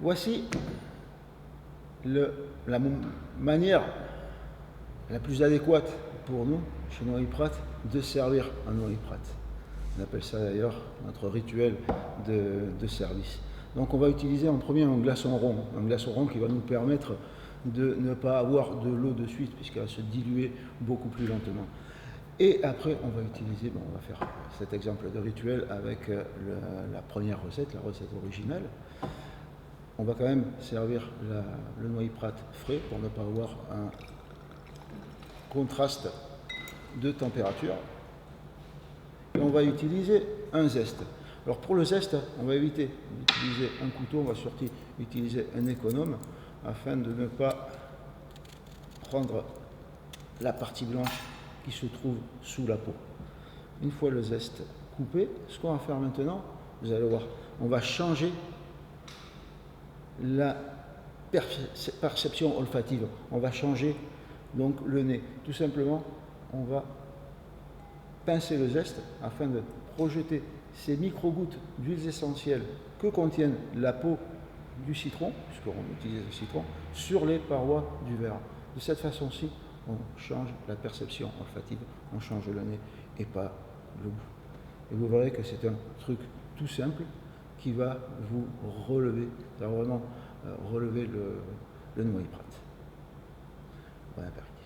Voici la manière la plus adéquate pour nous, chez Nourri-Prat, de servir un Nourri-Prat. On appelle ça d'ailleurs notre rituel de service. Donc on va utiliser en premier un glaçon rond qui va nous permettre de ne pas avoir de l'eau de suite puisqu'elle va se diluer beaucoup plus lentement. Et après on va utiliser, on va faire cet exemple de rituel avec la première recette, la recette originale. On va quand même servir le Nourri-Prat frais pour ne pas avoir un contraste de température. Et on va utiliser un zeste. Alors pour le zeste, on va éviter d'utiliser un couteau, on va surtout utiliser un économe afin de ne pas prendre la partie blanche qui se trouve sous la peau. Une fois le zeste coupé, ce qu'on va faire maintenant, vous allez voir, on va changer la perception olfative. On va changer donc le nez. Tout simplement, on va pincer le zeste afin de projeter ces micro-gouttes d'huiles essentielles que contiennent la peau du citron, puisqu'on utilise le citron, sur les parois du verre. De cette façon-ci, on change la perception olfative, on change le nez et pas le goût. Et vous verrez que c'est un truc tout simple qui va vous relever, ça va vraiment relever le Nourri-Prat. Bon appétit.